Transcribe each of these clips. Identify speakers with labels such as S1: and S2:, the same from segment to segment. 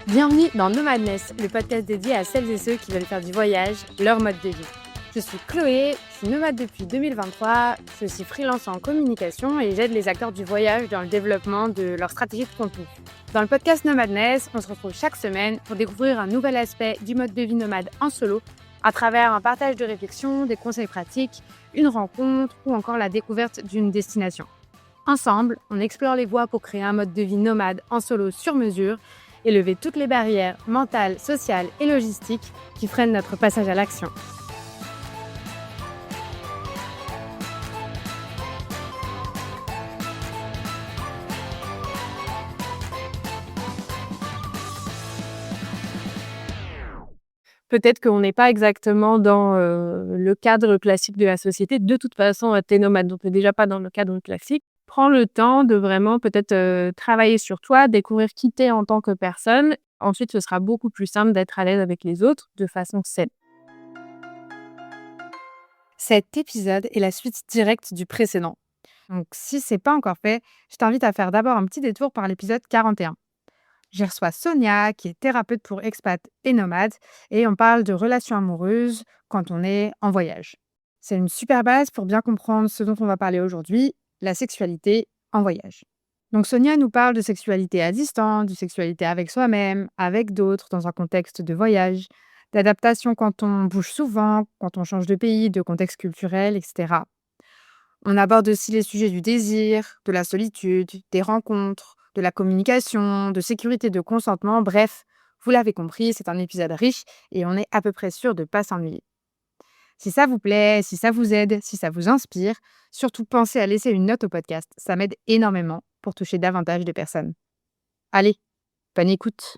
S1: Bienvenue dans Nomadness, le podcast dédié à celles et ceux qui veulent faire du voyage leur mode de vie. Je suis Chloé, je suis nomade depuis 2023, je suis aussi freelance en communication et j'aide les acteurs du voyage dans le développement de leur stratégie de contenu. Dans le podcast Nomadness, on se retrouve chaque semaine pour découvrir un nouvel aspect du mode de vie nomade en solo à travers un partage de réflexions, des conseils pratiques, une rencontre ou encore la découverte d'une destination. Ensemble, on explore les voies pour créer un mode de vie nomade en solo sur mesure et lever toutes les barrières mentales, sociales et logistiques qui freinent notre passage à l'action. Peut-être qu'on n'est pas exactement dans le cadre classique de la société. De toute façon, tu es nomade, donc tu n'es déjà pas dans le cadre classique. Prends le temps de vraiment peut-être travailler sur toi, découvrir qui tu es en tant que personne. Ensuite, ce sera beaucoup plus simple d'être à l'aise avec les autres de façon saine. Cet épisode est la suite directe du précédent. Donc, si ce n'est pas encore fait, je t'invite à faire d'abord un petit détour par l'épisode 41. J'y reçois Sonia, qui est thérapeute pour expats et nomades, et on parle de relations amoureuses quand on est en voyage. C'est une super base pour bien comprendre ce dont on va parler aujourd'hui, la sexualité en voyage. Donc Sonia nous parle de sexualité à distance, de sexualité avec soi-même, avec d'autres, dans un contexte de voyage, d'adaptation quand on bouge souvent, quand on change de pays, de contexte culturel, etc. On aborde aussi les sujets du désir, de la solitude, des rencontres, de la communication, de sécurité, de consentement. Bref, vous l'avez compris, c'est un épisode riche et on est à peu près sûr de ne pas s'ennuyer. Si ça vous plaît, si ça vous aide, si ça vous inspire, surtout pensez à laisser une note au podcast. Ça m'aide énormément pour toucher davantage de personnes. Allez, bonne écoute.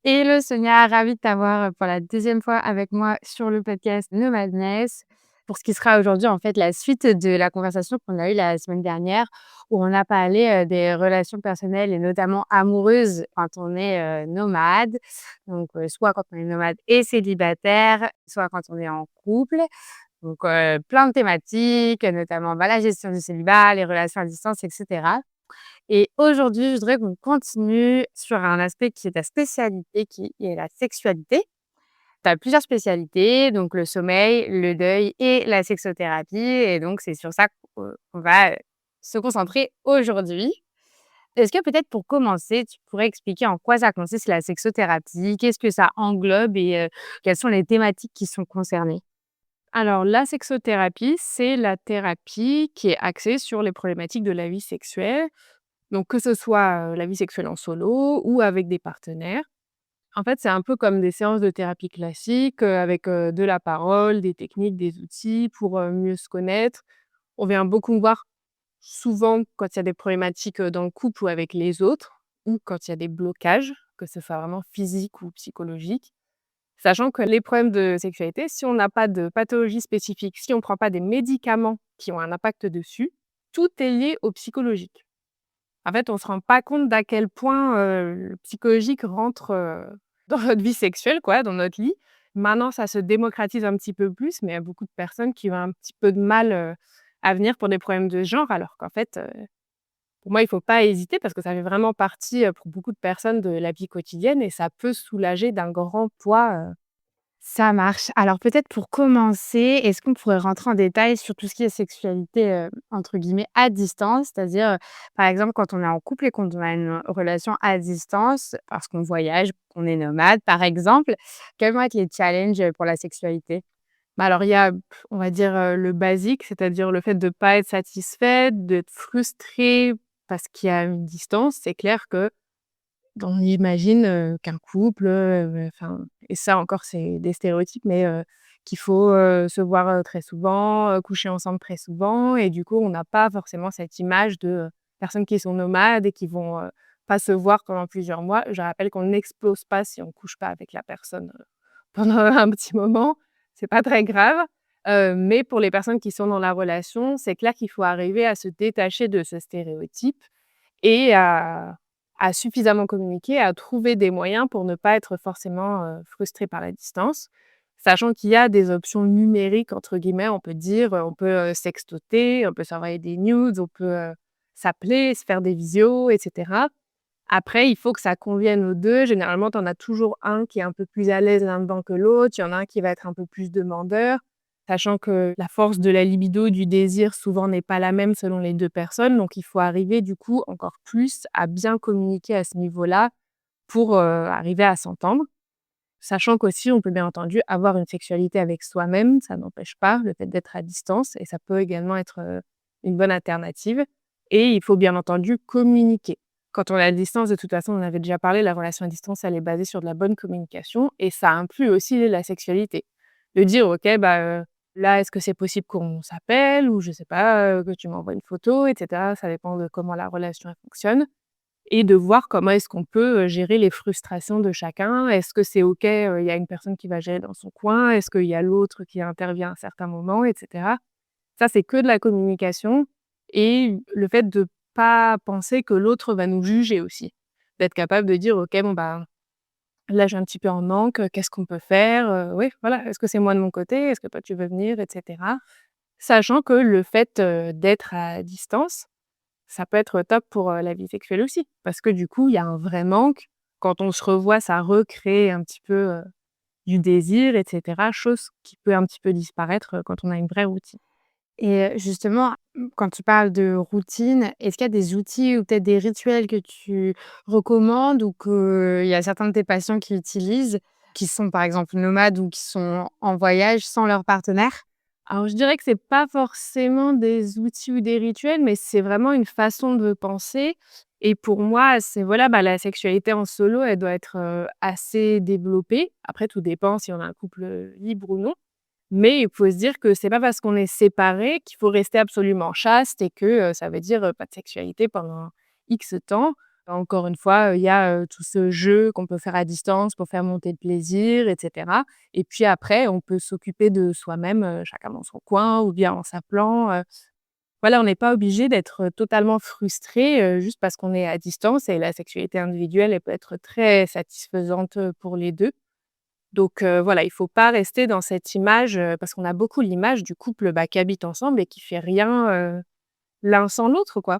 S1: Hello Sonia, ravie de t'avoir pour la deuxième fois avec moi sur le podcast Nomadness. Pour ce qui sera aujourd'hui en fait la suite de la conversation qu'on a eue la semaine dernière où on a parlé des relations personnelles et notamment amoureuses quand on est nomade. Donc soit quand on est nomade et célibataire, soit quand on est en couple. Donc plein de thématiques, notamment la gestion du célibat, les relations à distance, etc. Et aujourd'hui, je voudrais qu'on continue sur un aspect qui est ta spécialité, qui est la sexualité. Tu as plusieurs spécialités, donc le sommeil, le deuil et la sexothérapie. Et donc, c'est sur ça qu'on va se concentrer aujourd'hui. Est-ce que peut-être pour commencer, tu pourrais expliquer en quoi ça consiste la sexothérapie? Qu'est-ce que ça englobe et quelles sont les thématiques qui sont concernées?
S2: Alors, la sexothérapie, c'est la thérapie qui est axée sur les problématiques de la vie sexuelle. Donc, que ce soit la vie sexuelle en solo ou avec des partenaires. En fait, c'est un peu comme des séances de thérapie classiques avec de la parole, des techniques, des outils pour mieux se connaître. On vient beaucoup me voir souvent quand il y a des problématiques dans le couple ou avec les autres, ou quand il y a des blocages, que ce soit vraiment physique ou psychologique. Sachant que les problèmes de sexualité, si on n'a pas de pathologie spécifique, si on ne prend pas des médicaments qui ont un impact dessus, tout est lié au psychologique. En fait, on ne se rend pas compte d'à quel point le psychologique rentre dans notre vie sexuelle, quoi, dans notre lit. Maintenant, ça se démocratise un petit peu plus, mais il y a beaucoup de personnes qui ont un petit peu de mal à venir pour des problèmes de genre, alors qu'en fait, pour moi, il ne faut pas hésiter parce que ça fait vraiment partie pour beaucoup de personnes de la vie quotidienne et ça peut soulager d'un grand poids.
S1: Ça marche. Alors peut-être pour commencer, est-ce qu'on pourrait rentrer en détail sur tout ce qui est sexualité, entre guillemets «à distance», c'est-à-dire, par exemple, quand on est en couple et qu'on a une relation à distance, parce qu'on voyage, qu'on est nomade, par exemple, quels vont être les challenges, pour la sexualité?
S2: Bah, alors il y a, on va dire, le basique, c'est-à-dire le fait de ne pas être satisfait, d'être frustré parce qu'il y a une distance. C'est clair que on imagine, qu'un couple, enfin et ça encore c'est des stéréotypes, mais qu'il faut, se voir, très souvent, coucher ensemble très souvent et du coup, on n'a pas forcément cette image de, personnes qui sont nomades et qui vont, pas se voir pendant plusieurs mois. Je rappelle qu'on n'explose pas si on couche pas avec la personne, pendant un petit moment. C'est pas très grave, mais pour les personnes qui sont dans la relation, c'est clair qu'il faut arriver à se détacher de ce stéréotype et à suffisamment communiquer, à trouver des moyens pour ne pas être forcément, frustré par la distance. Sachant qu'il y a des options «numériques» entre guillemets, on peut dire, on peut, sextoter, on peut s'envoyer des nudes, on peut, s'appeler, se faire des visios et cetera. Après, il faut que ça convienne aux 2. Généralement, tu en as toujours un qui est un peu plus à l'aise là-dedans que l'autre. Il y en a un qui va être un peu plus demandeur, sachant que la force de la libido, du désir, souvent n'est pas la même selon les 2 personnes. Donc il faut arriver du coup encore plus à bien communiquer à ce niveau-là pour, arriver à s'entendre. Sachant qu'aussi, on peut bien entendu avoir une sexualité avec soi-même, ça n'empêche pas le fait d'être à distance et ça peut également être, une bonne alternative et il faut bien entendu communiquer. Quand on est à distance, de toute façon, on en avait déjà parlé, la relation à distance, elle est basée sur de la bonne communication et ça inclut aussi la sexualité. De dire: «OK, bah, là, est-ce que c'est possible qu'on s'appelle?» ou je sais pas, que tu m'envoies une photo et cetera. Ça dépend de comment la relation, elle fonctionne et de voir comment est-ce qu'on peut, gérer les frustrations de chacun. Est-ce que c'est OK, il y a une personne qui va gérer dans son coin? Est-ce qu'il y a l'autre qui intervient à certains moments et cetera? Ça, c'est que de la communication et le fait de pas penser que l'autre va nous juger aussi. D'être capable de dire: «OK, bon, bah, là, j'ai un petit peu en manque, qu'est-ce qu'on peut faire?» Oui, voilà. «Est-ce que c'est moi de mon côté? Est-ce que toi, tu veux venir?» et cetera. Sachant que le fait, d'être à distance, ça peut être top pour, la vie sexuelle aussi. Parce que du coup, il y a un vrai manque. Quand on se revoit, ça recrée un petit peu, du désir et cetera, chose qui peut un petit peu disparaître, quand on a une vraie routine.
S1: Et justement, quand tu parles de routine, est-ce qu'il y a des outils ou peut-être des rituels que tu recommandes ou qu'il y a certains de tes patients qui utilisent, qui sont par exemple nomades ou qui sont en voyage sans leur partenaire?
S2: Alors je dirais que c'est pas forcément des outils ou des rituels, mais c'est vraiment une façon de penser et pour moi, c'est voilà, bah, la sexualité en solo, elle doit être, assez développée. Après tout dépend si on a un couple, libre ou non. Mais il faut se dire que c'est pas parce qu'on est séparés qu'il faut rester absolument chaste et que, ça veut dire, pas de sexualité pendant X temps. Encore une fois, il y a, tout ce jeu qu'on peut faire à distance pour faire monter le plaisir et cetera et puis après on peut s'occuper de soi-même, chacun dans son coin ou bien en s'appelant, voilà, on n'est pas obligé d'être, totalement frustré, juste parce qu'on est à distance et la sexualité individuelle, elle peut être très satisfaisante, pour les 2. Donc voilà, il faut pas rester dans cette image, parce qu'on a beaucoup l'image du couple, bah, qui habite ensemble et qui fait rien, l'un sans l'autre, quoi.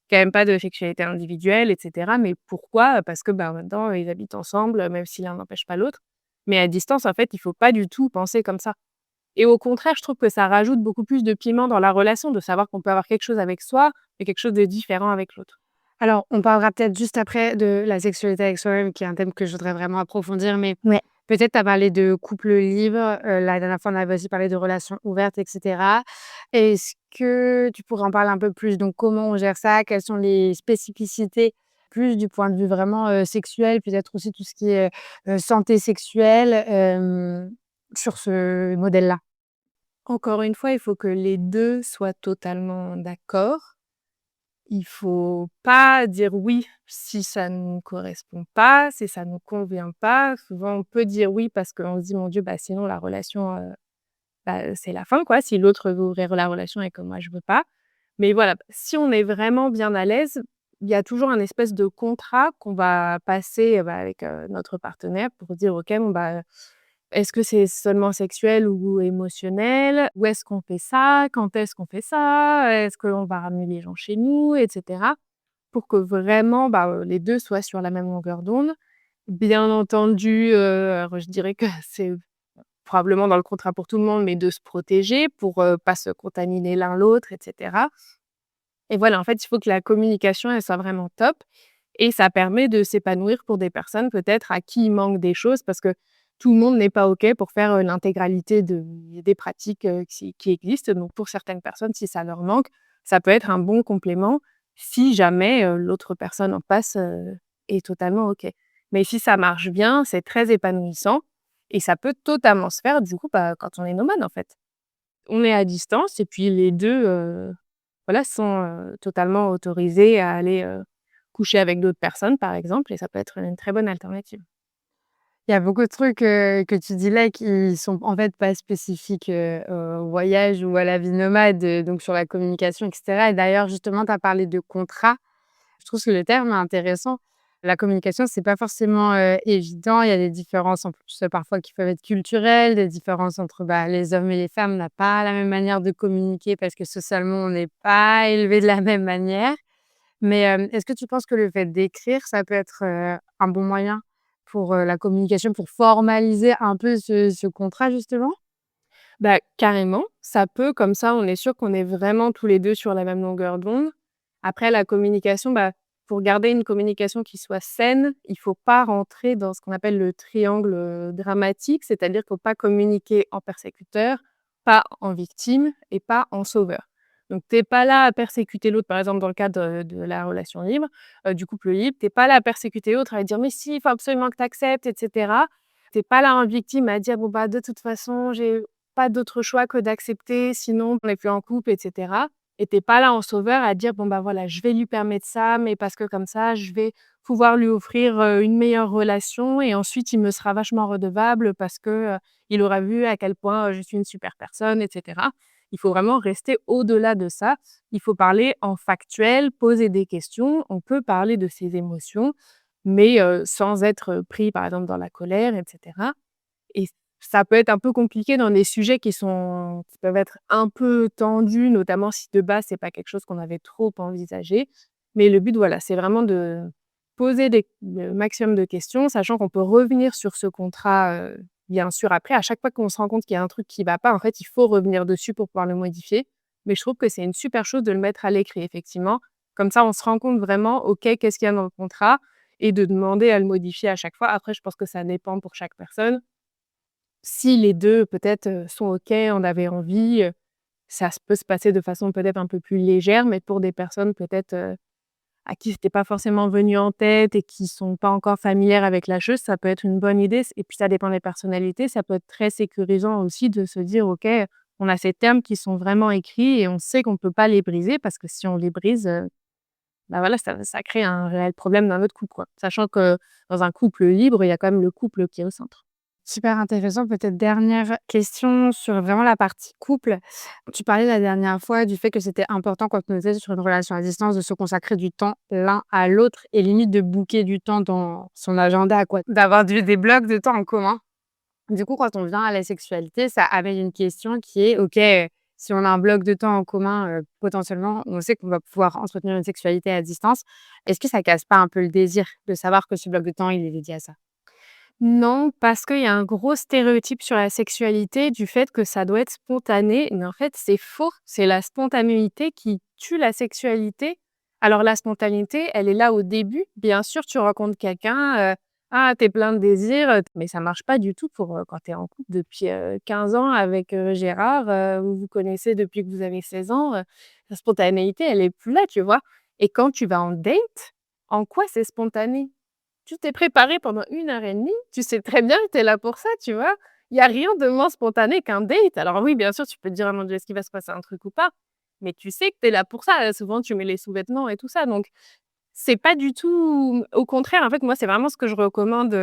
S2: Qui a même pas de sexualité individuelle et cetera. Mais pourquoi? Parce que, bah, en même temps, ils habitent ensemble, même si l'un n'empêche pas l'autre. Mais à distance, en fait, il faut pas du tout penser comme ça. Et au contraire, je trouve que ça rajoute beaucoup plus de piment dans la relation, de savoir qu'on peut avoir quelque chose avec soi et quelque chose de différent avec l'autre.
S1: Alors, on parlera peut-être juste après de la sexualité avec soi-même, qui est un thème que je voudrais vraiment approfondir, mais
S2: Ouais.
S1: peut-être tu as parlé de couple libre, la dernière fois, on avait aussi parlé de relations ouvertes et cetera. Est-ce que tu pourrais en parler un peu plus? Donc comment on gère ça? Quelles sont les spécificités, plus du point de vue vraiment, sexuel, peut-être aussi tout ce qui est, santé sexuelle, sur ce modèle-là?
S2: Encore une fois, il faut que les 2 soient totalement d'accord. Il faut pas dire oui si ça ne nous correspond pas, si ça nous convient pas. Souvent, on peut dire oui parce qu'on se dit: «Mon Dieu, bah, sinon la relation, bah, c'est la fin, quoi, si l'autre veut ouvrir la relation et que moi je veux pas». Mais voilà, si on est vraiment bien à l'aise, il y a toujours un espèce de contrat qu'on va passer, bah, avec, notre partenaire pour dire: «OK, bon, bah, est-ce que c'est seulement sexuel ou émotionnel? Où est-ce qu'on fait ça? Quand est-ce qu'on fait ça? Est-ce qu'on va ramener les gens chez nous?» et cetera. Pour que vraiment, bah, les 2 soient sur la même longueur d'onde. Bien entendu, alors je dirais que c'est probablement dans le contrat pour tout le monde, mais de se protéger pour, pas se contaminer l'un l'autre et cetera. Et voilà, en fait, il faut que la communication, elle soit vraiment top et ça permet de s'épanouir pour des personnes peut-être à qui il manque des choses parce que tout le monde n'est pas OK pour faire, l'intégralité des pratiques, qui existent. Donc pour certaines personnes, si ça leur manque, ça peut être un bon complément si jamais, l'autre personne en face, est totalement OK. Mais si ça marche bien, c'est très épanouissant et ça peut totalement se faire du coup, bah, quand on est nomade, en fait. On est à distance et puis les 2 voilà, sont, totalement autorisés à aller, coucher avec d'autres personnes, par exemple et ça peut être une très bonne alternative.
S1: Il y a beaucoup de trucs, que tu dis là qui sont en fait pas spécifiques, au voyage ou à la vie nomade, donc sur la communication et cetera et d'ailleurs justement tu as parlé de contrat. Je trouve que le terme est intéressant La communication, c'est pas forcément, évident. Il y a des différences en plus, parfois qui peuvent être culturelles, des différences entre, les hommes et les femmes. On n'a pas la même manière de communiquer parce que socialement, on n'est pas élevé de la même manière. Mais, est-ce que tu penses que le fait d'écrire, ça peut être, un bon moyen pour, la communication, pour formaliser un peu ce contrat justement?
S2: Bah, carrément, ça peut, comme ça, on est sûr qu'on est vraiment tous les 2 sur la même longueur d'onde. Après la communication, pour garder une communication qui soit saine, il faut pas rentrer dans ce qu'on appelle le triangle, dramatique, c'est-à-dire qu'il faut pas communiquer en persécuteur, pas en victime et pas en sauveur. Donc tu es pas là à persécuter l'autre, par exemple dans le cadre, de la relation libre, du couple libre, tu es pas là à persécuter l'autre, à lui dire: «Mais si, il faut absolument que tu acceptes» et cetera. Tu es pas là en victime à dire: «Bon, de toute façon, j'ai pas d'autre choix que d'accepter, sinon on n'est plus en couple» et cetera. Et tu es pas là en sauveur à dire: «Bon, voilà, je vais lui permettre ça, mais parce que comme ça, je vais pouvoir lui offrir, une meilleure relation et ensuite il me sera vachement redevable parce que, il aura vu à quel point, je suis une super personne» et cetera. Il faut vraiment rester au-delà de ça. Il faut parler en factuel, poser des questions. On peut parler de ses émotions, mais sans être, pris, par exemple, dans la colère et cetera. Et ça peut être un peu compliqué dans des sujets qui peuvent être un peu tendus, notamment si de base, c'est pas quelque chose qu'on avait trop envisagé. Mais le but, voilà, c'est vraiment de poser le maximum de questions, sachant qu'on peut revenir sur ce contrat, bien sûr après. À chaque fois qu'on se rend compte qu'il y a un truc qui va pas, en fait, il faut revenir dessus pour pouvoir le modifier. Mais je trouve que c'est une super chose de le mettre à l'écrit, effectivement. Comme ça, on se rend compte vraiment: «OK, qu'est-ce qu'il y a dans le contrat?» et de demander à le modifier à chaque fois. Après, je pense que ça dépend pour chaque personne. Si les 2 peut-être, sont OK, on avait envie, ça se peut se passer de façon peut-être un peu plus légère, mais pour des personnes peut-être, à qui c'était pas forcément venu en tête et qui sont pas encore familières avec la chose, ça peut être une bonne idée et puis ça dépend des personnalités. Ça peut être très sécurisant aussi de se dire: «OK, on a ces termes qui sont vraiment écrits et on sait qu'on peut pas les briser» parce que si on les brise, voilà, ça crée un réel problème dans notre couple, quoi. Sachant que dans un couple libre, il y a quand même le couple qui est au centre.
S1: Super intéressant. Peut-être dernière question sur vraiment la partie couple. Tu parlais la dernière fois du fait que c'était important quand on était sur une relation à distance de se consacrer du temps l'un à l'autre et limite de booker du temps dans son agenda, quoi, d'avoir des blocs de temps en commun. Du coup, quand on vient à la sexualité, ça amène une question qui est, OK, si on a un bloc de temps en commun, potentiellement, on sait qu'on va pouvoir entretenir une sexualité à distance. Est-ce que ça casse pas un peu le désir de savoir que ce bloc de temps, il est dédié à ça?
S2: Non, parce qu'il y a un gros stéréotype sur la sexualité du fait que ça doit être spontané, mais en fait, c'est faux. C'est la spontanéité qui tue la sexualité. Alors la spontanéité, elle est là au début. Bien sûr, tu rencontres quelqu'un, tu plein de désirs, mais ça marche pas du tout pour, quand tu es en couple depuis, 15 ans avec, Gérard, vous vous connaissez depuis que vous avez 16 ans, la spontanéité, elle est plus là, tu vois? Et quand tu vas en date, en quoi c'est spontané? Tu t'es préparé pendant 1 heure et demie, tu sais très bien que tu es là pour ça, tu vois? Il y a rien de moins spontané qu'un date. Alors oui, bien sûr, tu peux te dire: «Ah mon Dieu, est-ce qu'il va se passer un truc ou pas?» Mais tu sais que tu es là pour ça. Souvent, tu mets les sous-vêtements et tout ça, donc c'est pas du tout au contraire, en fait, moi, c'est vraiment ce que je recommande,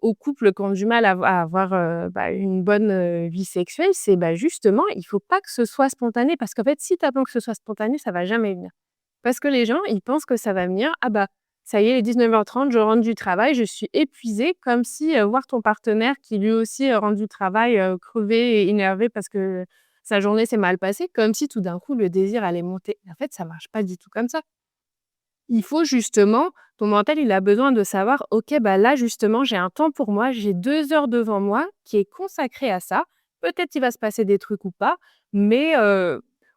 S2: aux couples qui ont du mal à avoir, une bonne, vie sexuelle, c'est, justement, il faut pas que ce soit spontané parce qu'en fait, si tu attends que ce soit spontané, ça va jamais venir. Parce que les gens, ils pensent que ça va venir: «Ah ça y est, il est 19h30, je rentre du travail, je suis épuisée», comme si, voir ton partenaire qui lui aussi, rentre du travail, crevé et énervé parce que sa journée s'est mal passée, comme si tout d'un coup le désir allait monter. En fait, ça marche pas du tout comme ça. Il faut justement ton mental, il a besoin de savoir: «OK, là justement, j'ai un temps pour moi, j'ai 2 heures devant moi qui est consacré à ça. Peut-être il va se passer des trucs ou pas, mais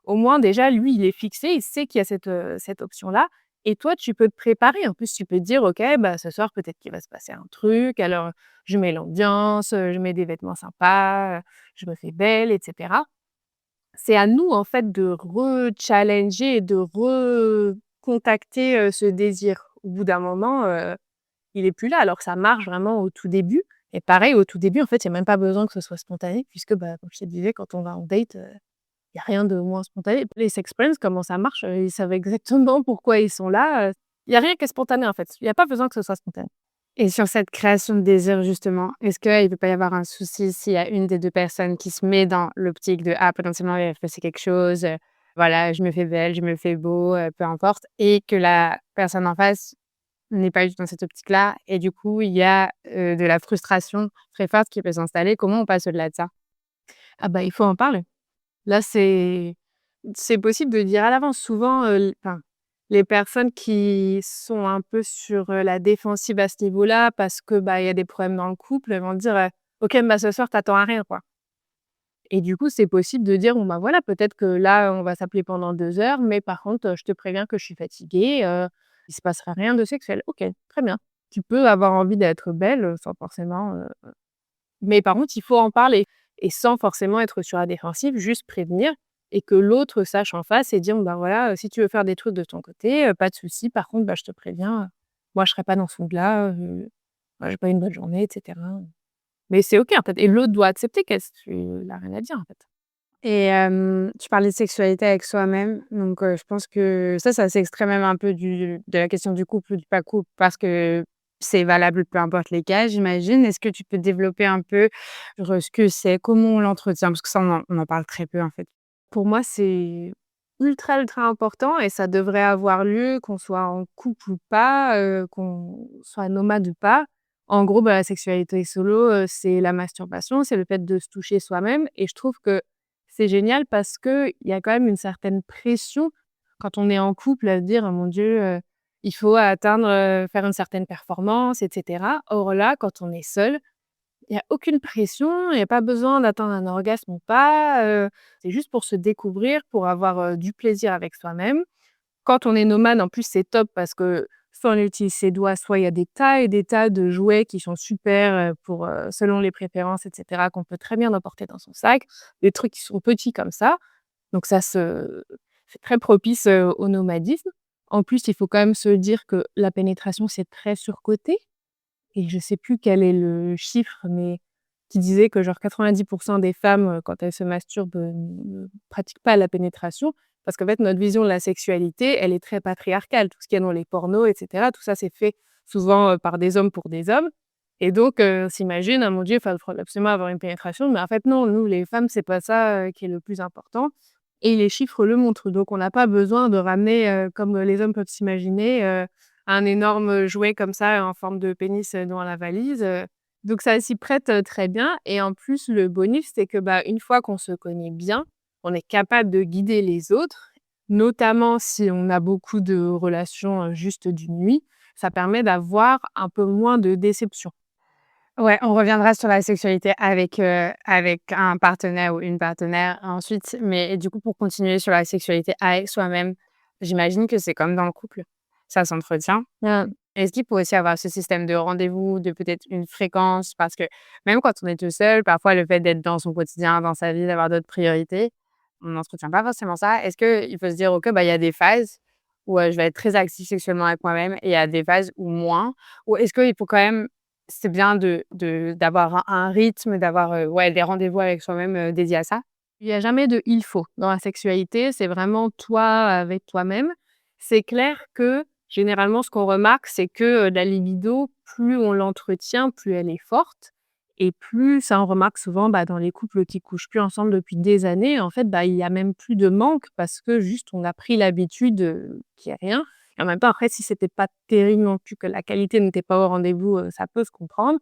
S2: au moins déjà lui, il est fixé, il sait qu'il y a cette option-là et toi, tu peux te préparer. En plus, tu peux te dire: «OK, ce soir, peut-être qu'il va se passer un truc, alors je mets l'ambiance, je mets des vêtements sympas, je me fais belle» et cetera. C'est à nous, en fait, de rechallenger et de recontacter, ce désir. Au bout d'un moment, il est plus là, alors que ça marche vraiment au tout début et pareil, au tout début, en fait, il y a même pas besoin que ce soit spontané puisque, comme je te disais, quand on va en date, il y a rien de moins spontané. Les sex friends, comment ça marche? Ils savent exactement pourquoi ils sont là, il y a rien qui est spontané, en fait. Il y a pas besoin que ce soit spontané.
S1: Et sur cette création de désir justement, est-ce qu'il peut pas y avoir un souci s'il y a une des 2 personnes qui se met dans l'optique de: «Ah potentiellement il va se passer quelque chose, voilà, je me fais belle, je me fais beau», peu importe et que la personne en face on n'est pas du tout dans cette optique-là et du coup, il y a, de la frustration très forte qui peut s'installer. Comment on passe au-delà de ça?
S2: Ah bah, il faut en parler. Là, c'est possible de dire à l'avance. Souvent, l enfin, les personnes qui sont un peu sur, la défensive à ce niveau-là parce que, bah, il y a des problèmes dans le couple, elles vont dire, «OK, bah, ce soir, t'attends à rien, quoi». Et du coup, c'est possible de dire: «Bon, bah, voilà, peut-être que là, on va s'appeler pendant 2 heures, mais par contre, je te préviens que je suis fatiguée, il se passera rien de sexuel». OK, très bien. Tu peux avoir envie d'être belle, sans forcément, mais par contre, il faut en parler et sans forcément être sur la défensive, juste prévenir et que l'autre sache en face et dire: «Bah, voilà, si tu veux faire des trucs de ton côté, pas de souci. Par contre, bah, je te préviens, moi, je serai pas dans ce mood-là, bah, j'ai pas eu une bonne journée» et cetera. Mais c'est OK, en fait et l'autre doit accepter qu'elle a rien à dire, en fait.
S1: Et tu parlais de sexualité avec soi-même, donc je pense que ça s'extrait même un peu de la question du couple ou du pas couple parce que c'est valable peu importe les cas, j'imagine. Est-ce que tu peux développer un peu sur, ce que c'est, comment on l'entretient? Parce que ça, on en parle très peu, en fait.
S2: Pour moi, c'est ultra, ultra important et ça devrait avoir lieu, qu'on soit en couple ou pas, qu'on soit nomade ou pas. En gros, bah, la sexualité solo, c'est la masturbation, c'est le fait de se toucher soi-même et je trouve que c'est génial parce qu'il y a quand même une certaine pression quand on est en couple à se dire: «Oh mon Dieu, il faut atteindre, faire une certaine performance et cetera». Or là, quand on est seul, il y a aucune pression, il y a pas besoin d'atteindre un orgasme ou pas, c'est juste pour se découvrir, pour avoir, du plaisir avec soi-même. Quand on est nomade, en plus, c'est top parce que soit on utilise ses doigts, soit il y a des tas et des tas de jouets qui sont super, pour, selon les préférences et cetera, qu'on peut très bien emporter dans son sac. Des trucs qui sont petits comme ça, donc ça se c'est très propice, au nomadisme. En plus, il faut quand même se dire que la pénétration, c'est très surcoté. Et je sais plus quel est le chiffre, mais qui disait que genre 90 des femmes, quand elles se masturbent, ne pratiquent pas la pénétration. Parce qu'en fait, notre vision de la sexualité, elle est très patriarcale. Tout ce qu'il y a dans les pornos et cetera, tout ça, c'est fait souvent, par des hommes pour des hommes et donc on s'imagine: «Ah mon Dieu, il faut absolument avoir une pénétration», mais en fait non, nous les femmes, c'est pas ça, qui est le plus important et les chiffres le montrent. Donc on n'a pas besoin de ramener, comme, les hommes peuvent s'imaginer, un énorme jouet comme ça en forme de pénis, dans la valise, donc ça s'y prête, très bien et en plus le bonus, c'est que, bah, une fois qu'on se connaît bien, on est capable de guider les autres, notamment si on a beaucoup de relations, juste d'une nuit. Ça permet d'avoir un peu moins de déception.
S1: Ouais, on reviendra sur la sexualité avec un partenaire ou une partenaire ensuite, mais du coup, pour continuer sur la sexualité avec soi-même, j'imagine que c'est comme dans le couple, ça s'entretient.
S2: Mmh.
S1: Est-ce qu'il peut aussi avoir ce système de rendez-vous, de peut-être une fréquence? Parce que même quand on est tout seul, parfois le fait d'être dans son quotidien, dans sa vie, d'avoir d'autres priorités, on n'entretient pas forcément ça. Est-ce qu'il faut se dire: «OK, bah, il y a des phases où, je vais être très active sexuellement avec moi-même et il y a des phases où moins»? Ou est-ce qu'il faut quand même c'est bien d'avoir un rythme, d'avoir, ouais, des rendez-vous avec soi-même, dédiés à ça?
S2: Il y a jamais de «il faut» dans la sexualité, c'est vraiment toi avec toi-même. C'est clair que, généralement, ce qu'on remarque, c'est que, la libido, plus on l'entretient, plus elle est forte et plus ça, on remarque souvent, bah, dans les couples qui couchent plus ensemble depuis des années, en fait, bah, il y a même plus de manque parce que juste on a pris l'habitude, qu'il y ait rien et en même temps, après, si c'était pas terrible non plus, que la qualité n'était pas au rendez-vous, ça peut se comprendre.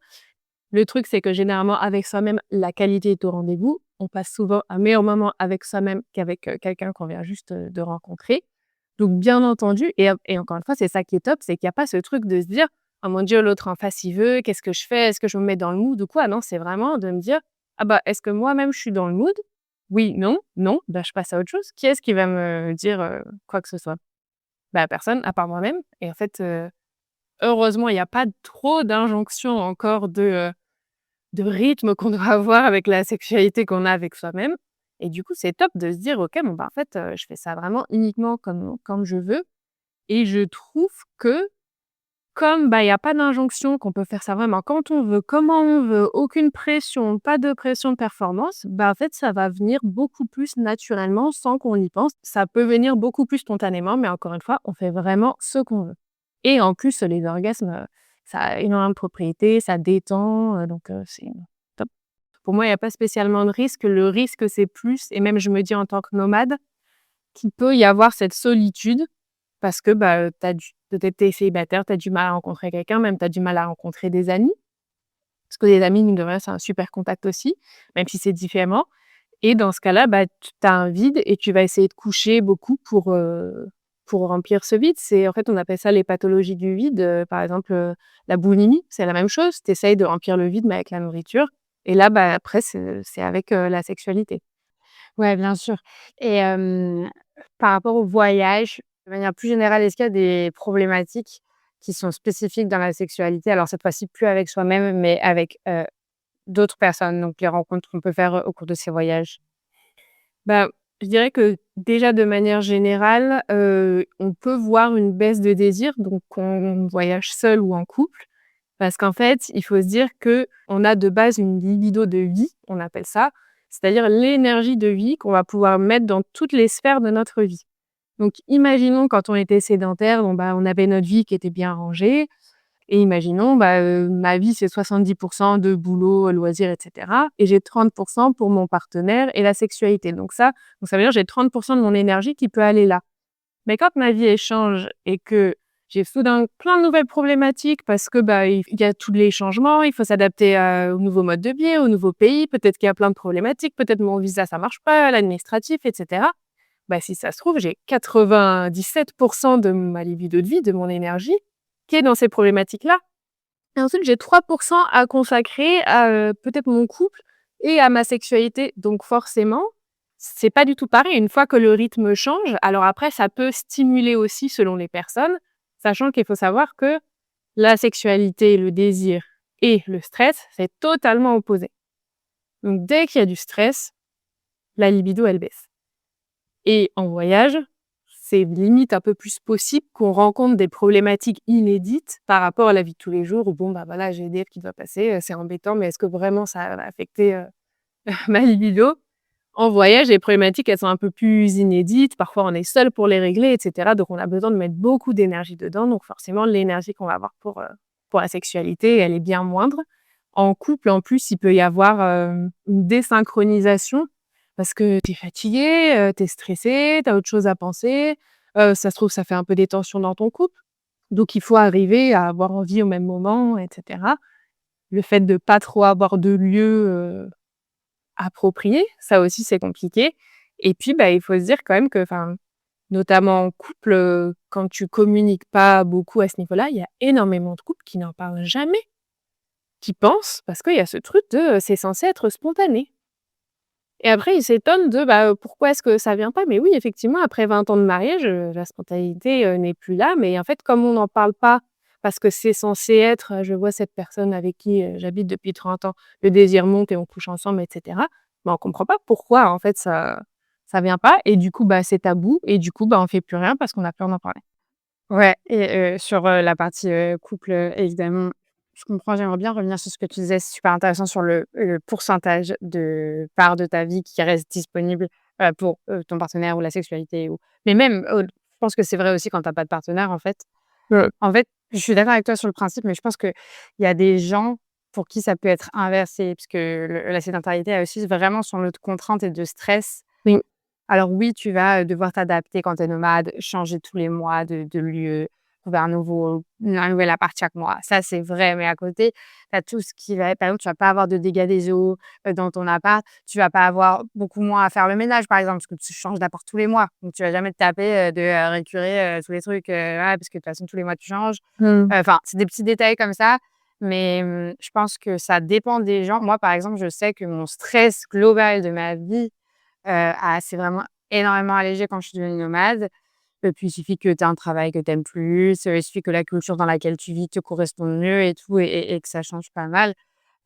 S2: Le truc, c'est que généralement, avec soi-même, la qualité est au rendez-vous. On passe souvent un meilleur moment avec soi-même qu'avec, quelqu'un qu'on vient juste, de rencontrer. Donc bien entendu et encore une fois, c'est ça qui est top, c'est qu'il y a pas ce truc de se dire: «Oh mon Dieu, l'autre en face, il veut, qu'est-ce que je fais? Est-ce que je me mets dans le mood ou quoi?» Non, c'est vraiment de me dire: «Ah bah, est-ce que moi-même je suis dans le mood? Oui, non, non, bah, je passe à autre chose. Qui est-ce qui va me dire, quoi que ce soit?» Bah, personne à part moi-même et en fait, heureusement, il y a pas trop d'injonctions encore de rythme qu'on doit avoir avec la sexualité qu'on a avec soi-même et du coup, c'est top de se dire: «OK, bon, bah, en fait, je fais ça vraiment uniquement comme je veux» et je trouve que comme, bah, il y a pas d'injonction, qu'on peut faire ça vraiment quand on veut, comment on veut, aucune pression, pas de pression de performance, bah, en fait, ça va venir beaucoup plus naturellement sans qu'on y pense. Ça peut venir beaucoup plus spontanément, mais encore une fois, on fait vraiment ce qu'on veut et en plus, les orgasmes, ça a énormément de propriétés, ça détend, donc c'est top. Pour moi, il y a pas spécialement de risque. Le risque, c'est plus et même je me dis en tant que nomade, qu'il peut y avoir cette solitude parce que, bah, tu as Peut-être tu es célibataire, tu as du mal à rencontrer quelqu'un, même tu as du mal à rencontrer des amis. Parce que les amis, mine de rien, c'est un super contact aussi, même si c'est différent. Et dans ce cas-là, bah, tu as un vide et tu vas essayer de coucher beaucoup pour remplir ce vide. En fait, on appelle ça les pathologies du vide. Par exemple, la boulimie, c'est la même chose. Tu essayes de remplir le vide, mais avec la nourriture. Et là, bah, après, c'est avec, la sexualité.
S1: Ouais, bien sûr. Et par rapport au voyage, de manière plus générale, est-ce qu'il y a des problématiques qui sont spécifiques dans la sexualité? Alors cette fois-ci, plus avec soi-même, mais avec, d'autres personnes, donc les rencontres qu'on peut faire, au cours de ces voyages?
S2: Bah, je dirais que déjà de manière générale, on peut voir une baisse de désir, donc quand on voyage seul ou en couple. Parce qu'en fait, il faut se dire qu'on a de base une libido de vie, on appelle ça, c'est-à-dire l'énergie de vie qu'on va pouvoir mettre dans toutes les sphères de notre vie. Donc imaginons quand on était sédentaire, bon, bah, on avait notre vie qui était bien rangée et imaginons, bah, ma vie c'est 70 de boulot, loisirs et cetera et j'ai 30 pour mon partenaire et la sexualité. Donc ça veut dire j'ai 30 de mon énergie qui peut aller là. Mais quand ma vie elle change et que j'ai soudain plein de nouvelles problématiques parce que, bah, il y a tous les changements, il faut s'adapter au nouveau mode de vie, au nouveau pays, peut-être qu'il y a plein de problématiques, peut-être mon visa ça marche pas, l'administratif et cetera. Bah, si ça se trouve, j'ai 97 de ma libido de vie, de mon énergie qui est dans ces problématiques-là et ensuite j'ai 3 à consacrer à, peut-être mon couple et à ma sexualité. Donc forcément, c'est pas du tout pareil. Une fois que le rythme change, alors après ça peut stimuler aussi selon les personnes, sachant qu'il faut savoir que la sexualité, le désir et le stress, c'est totalement opposé. Donc dès qu'il y a du stress, la libido, elle baisse. Et en voyage, c'est limite un peu plus possible qu'on rencontre des problématiques inédites par rapport à la vie de tous les jours où bon, bah, voilà, j'ai EDF qui doit passer, c'est embêtant, mais est-ce que vraiment ça va affecter, ma libido? En voyage, les problématiques, elles sont un peu plus inédites. Parfois, on est seul pour les régler et cetera. Donc on a besoin de mettre beaucoup d'énergie dedans. Donc forcément, l'énergie qu'on va avoir pour la sexualité, elle est bien moindre. En couple, en plus, il peut y avoir, une désynchronisation parce que tu es fatigué, tu es stressé, tu as autre chose à penser. Ça se trouve, ça fait un peu des tensions dans ton couple. Donc il faut arriver à avoir envie au même moment et cetera. Le fait de pas trop avoir de lieu, approprié, ça aussi c'est compliqué et puis, bah, il faut se dire quand même que, enfin, notamment en couple, quand tu communiques pas beaucoup à ce niveau-là, il y a énormément de couples qui n'en parlent jamais, qui pensent parce qu'il y a ce truc de, c'est censé être spontané et après ils s'étonnent de, bah, pourquoi est-ce que ça vient pas? Mais oui, effectivement, après 20 ans de mariage, la spontanéité, n'est plus là, mais en fait, comme on n'en parle pas parce que c'est censé être, je vois cette personne avec qui, j'habite depuis 30 ans, le désir monte et on couche ensemble et cetera. Bah, on comprend pas pourquoi en fait ça vient pas et du coup, bah, c'est tabou et du coup, bah, on fait plus rien parce qu'on a peur d'en parler.
S1: Ouais et sur, la partie, couple, évidemment, je comprends. J'aimerais bien revenir sur ce que tu disais, c'est super intéressant sur le pourcentage de part de ta vie qui reste disponible, pour, ton partenaire ou la sexualité ou mais même, je pense que c'est vrai aussi quand tu as pas de partenaire, en fait. En fait, je suis d'accord avec toi sur le principe, mais je pense qu'il y a des gens pour qui ça peut être inversé, puisque la sédentarité a aussi vraiment son lot de contraintes et de stress.
S2: Oui.
S1: Alors oui, tu vas, devoir t'adapter quand tu es nomade, changer tous les mois de lieu, trouver un nouvel appart chaque mois. Ça, c'est vrai, mais à côté, tu as tout ce qui va être par exemple, tu vas pas avoir de dégâts des eaux, dans ton appart. Tu vas pas avoir beaucoup moins à faire le ménage, par exemple, parce que tu changes d'appart tous les mois. Donc tu vas jamais te taper, de, récurer, tous les trucs, voilà, parce que de toute façon tous les mois tu changes.
S2: Mmh.
S1: Enfin, c'est des petits détails comme ça, mais je pense que ça dépend des gens. Moi, par exemple, je sais que mon stress global de ma vie s'est vraiment énormément allégé quand je suis devenue nomade. Et puis il suffit que tu aies un travail que tu aimes plus, il suffit que la culture dans laquelle tu vis te corresponde mieux et tout et que ça change pas mal.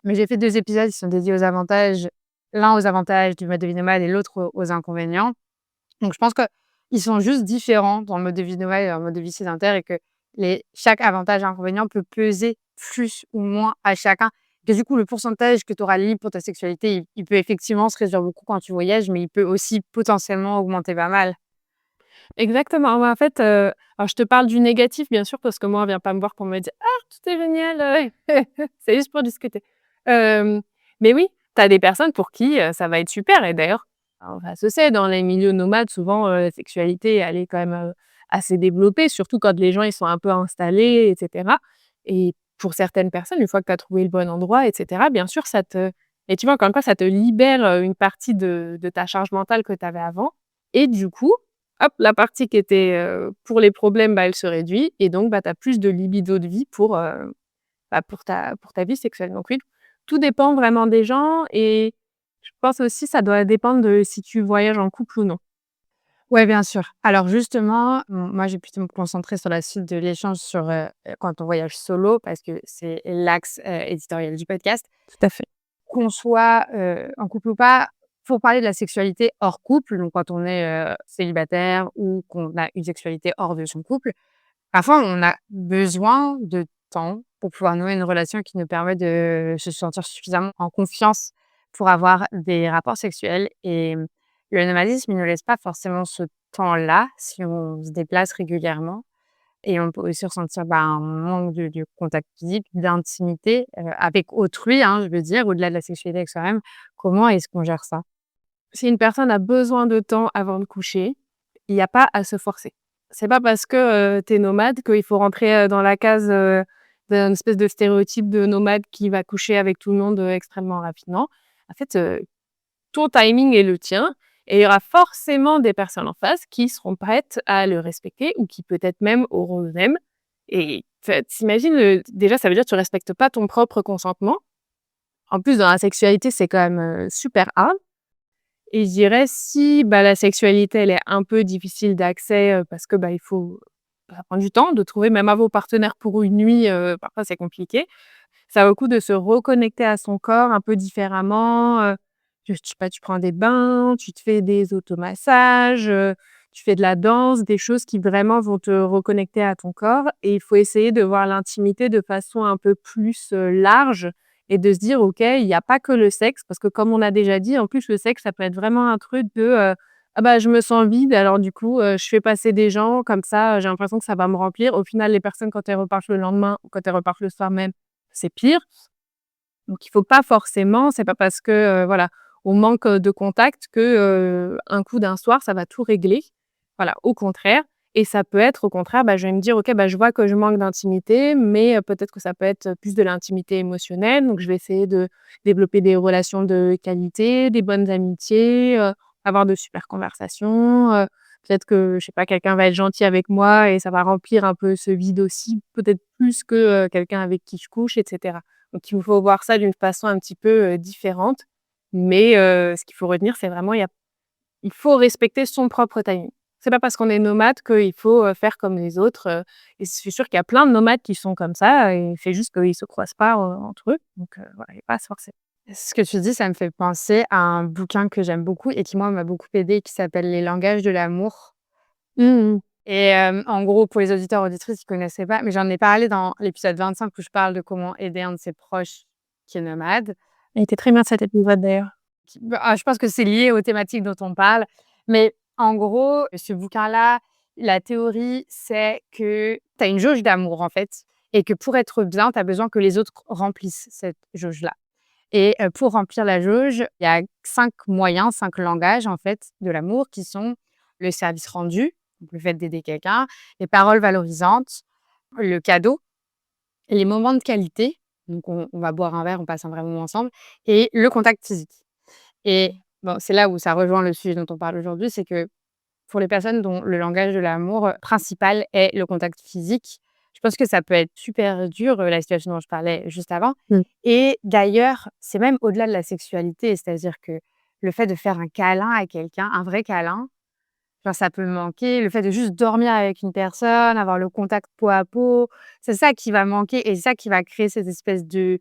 S1: Mais j'ai fait 2 épisodes qui sont dédiés aux avantages, l'un aux avantages du mode de vie nomade et l'autre aux inconvénients. Donc je pense qu'ils sont juste différents dans le mode de vie nomade et dans le mode de vie sédentaire et que chaque avantage et inconvénient peut peser plus ou moins à chacun. Que du coup, le pourcentage que tu auras libre pour ta sexualité, il peut effectivement se réduire beaucoup quand tu voyages, mais il peut aussi potentiellement augmenter pas mal.
S2: Exactement. Ouais, en fait, alors je te parle du négatif bien sûr parce que moi on vient pas me voir pour me dire: «Ah tout est génial, c'est juste pour discuter». Hem, mais oui, tu as des personnes pour qui, ça va être super et d'ailleurs, enfin, ça se sait dans les milieux nomades souvent, la sexualité elle est quand même, assez développé, surtout quand les gens, ils sont un peu installés et cetera et pour certaines personnes, une fois que tu as trouvé le bon endroit et cetera, bien sûr, ça te et tu vois, encore une fois, ça te libère, une partie de ta charge mentale que tu avais avant et du coup, hop, la partie qui était, pour les problèmes, bah, elle se réduit et donc, bah, tu as plus de libido de vie pour, bah, pour ta vie sexuelle. Donc oui, tout dépend vraiment des gens et je pense aussi ça doit dépendre de si tu voyages en couple ou non.
S1: Ouais, bien sûr. Alors justement, moi, j'ai plutôt me concentrer sur la suite de l'échange sur, quand on voyage solo parce que c'est l'axe, éditorial du podcast.
S2: Tout à fait.
S1: Qu'on soit, en couple ou pas, faut parler de la sexualité hors couple, donc quand on est, célibataire ou qu'on a une sexualité hors de son couple. Parfois, on a besoin de temps pour pouvoir nouer une relation qui nous permet de se sentir suffisamment en confiance pour avoir des rapports sexuels et le nomadisme, il ne laisse pas forcément ce temps-là si on se déplace régulièrement et on peut aussi ressentir, bah, un manque de contact physique, d'intimité, avec autrui, hein, je veux dire, au-delà de la sexualité avec soi-même. Comment est-ce qu'on gère ça?
S2: Si une personne a besoin de temps avant de coucher, il y a pas à se forcer. C'est pas parce que, tu es nomade qu'il faut rentrer, dans la case, d'un espèce de stéréotype de nomade qui va coucher avec tout le monde, extrêmement rapidement. En fait, ton timing est le tien et il y aura forcément des personnes en face qui seront prêtes à le respecter ou qui peut-être même auront le même et tu déjà ça veut dire que tu respectes pas ton propre consentement. En plus dans la sexualité, c'est quand même, super hard et je dirais si, bah, la sexualité, elle est un peu difficile d'accès, parce que, bah, il faut ça prend du temps de trouver même à vos partenaires pour une nuit, parfois c'est compliqué. Ça vaut le coup de se reconnecter à son corps un peu différemment, je sais pas, tu prends des bains, tu te fais des automassages, tu fais de la danse, des choses qui vraiment vont te reconnecter à ton corps et il faut essayer de voir l'intimité de façon un peu plus, large et de se dire: «OK, il y a pas que le sexe», parce que comme on a déjà dit, en plus, le sexe, ça peut être vraiment un truc de, «Ah bah, je me sens vide, alors du coup, je fais passer des gens comme ça, j'ai l'impression que ça va me remplir». Au final, les personnes, quand elles repartent le lendemain ou quand elles repartent le soir même, c'est pire. Donc il faut pas forcément c'est pas parce que, voilà, on manque, de contact que, un coup d'un soir, ça va tout régler. Voilà, au contraire et ça peut être au contraire, bah, je vais me dire: «OK, bah, je vois que je manque d'intimité, mais peut-être que ça peut être plus de l'intimité émotionnelle». Donc je vais essayer de développer des relations de qualité, des bonnes amitiés, avoir de super conversations, peut-être que, je sais pas, quelqu'un va être gentil avec moi et ça va remplir un peu ce vide aussi, peut-être plus que, quelqu'un avec qui je couche et cetera. Donc il faut voir ça d'une façon un petit peu, différente. Mais ce qu'il faut retenir, c'est vraiment il faut respecter son propre timing. C'est pas parce qu'on est nomade qu'il faut, faire comme les autres, et je suis sûre qu'il y a plein de nomades qui sont comme ça et c'est juste qu'ils se croisent pas, entre eux. Donc voilà, il y a pas à se forcer.
S1: Ce que tu dis, ça me fait penser à un bouquin que j'aime beaucoup et qui, moi, m'a beaucoup aidée, qui s'appelle «Les langages de l'amour»
S2: Mmh mh.
S1: et en gros, pour les auditeurs, auditrices qui connaissaient pas, mais j'en ai parlé dans l'épisode 25 où je parle de comment aider un de ses proches qui est nomade.
S2: Il était très bien cet épisode d'ailleurs.
S1: Je pense que c'est lié aux thématiques dont on parle, mais en gros, ce bouquin-là, la théorie, c'est que tu as une jauge d'amour, en fait et que pour être bien, tu as besoin que les autres remplissent cette jauge-là et pour remplir la jauge, il y a 5 moyens, 5 langages, en fait, de l'amour qui sont le service rendu, donc le fait d'aider quelqu'un, les paroles valorisantes, le cadeau, les moments de qualité, donc on va boire un verre, on passe un vrai moment ensemble et le contact physique. Et bon, c'est là où ça rejoint le sujet dont on parle aujourd'hui, c'est que pour les personnes dont le langage de l'amour, principal est le contact physique, je pense que ça peut être super dur, la situation dont je parlais juste avant
S2: Mmh.
S1: et d'ailleurs, c'est même au-delà de la sexualité. C'est-à-dire que le fait de faire un câlin à quelqu'un, un vrai câlin, genre ça peut me manquer. Le fait de juste dormir avec une personne, avoir le contact peau à peau, c'est ça qui va manquer et c'est ça qui va créer cette espèce de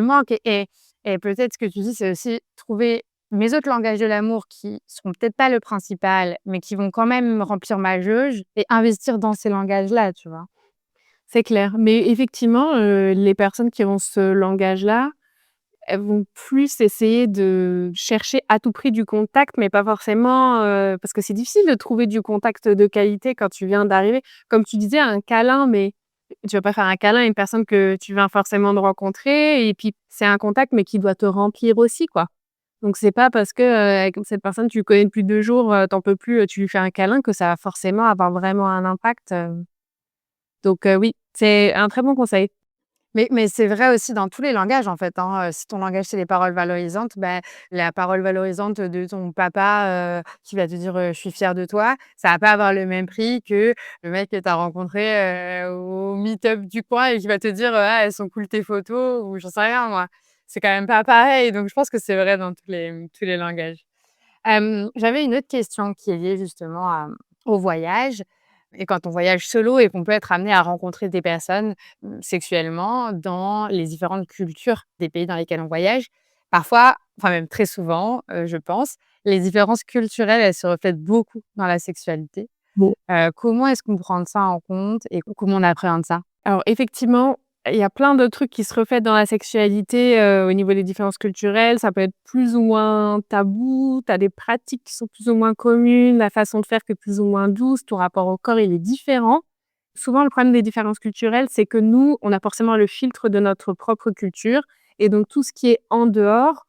S1: manque et peut-être ce que tu dis, c'est aussi trouver mes autres langages de l'amour qui seront peut-être pas le principal, mais qui vont quand même remplir ma jauge et investir dans ces langages-là, tu vois?
S2: C'est clair. Mais effectivement, les personnes qui ont ce langage-là, elles vont plus essayer de chercher à tout prix du contact, mais pas forcément, parce que c'est difficile de trouver du contact de qualité quand tu viens d'arriver. Comme tu disais, un câlin, mais tu vas pas faire un câlin à une personne que tu viens forcément de rencontrer et puis c'est un contact, mais qui doit te remplir aussi, quoi. Donc c'est pas parce que, avec cette personne, tu connais depuis 2 jours, tu peux plus, tu lui fais un câlin que ça va forcément avoir vraiment un impact. Donc oui, c'est un très bon conseil.
S1: Mais c'est vrai aussi dans tous les langages, en fait, hein, si ton langage, c'est les paroles valorisantes, bah, la parole valorisante de ton papa, qui va te dire, «Je suis fier de toi», ça va pas avoir le même prix que le mec que tu as rencontré, au meet-up du coin et qui va te dire, «Ah, elles sont cool tes photos» ou j'en sais rien moi. C'est quand même pas pareil, donc je pense que c'est vrai dans tous les langages. J'avais une autre question qui est liée justement au voyage et quand on voyage solo et qu'on peut être amené à rencontrer des personnes, sexuellement dans les différentes cultures des pays dans lesquels on voyage. Parfois, enfin même très souvent, je pense, les différences culturelles, elles se reflètent beaucoup dans la sexualité.
S2: Bon.
S1: Comment est-ce qu'on prend ça en compte et comment on appréhende ça?
S2: Alors effectivement, il y a plein de trucs qui se reflètent dans la sexualité, au niveau des différences culturelles. Ça peut être plus ou moins tabou, tu as des pratiques qui sont plus ou moins communes, la façon de faire qui est plus ou moins douce, ton rapport au corps, il est différent. Souvent, le problème des différences culturelles, c'est que nous, on a forcément le filtre de notre propre culture et donc tout ce qui est en dehors,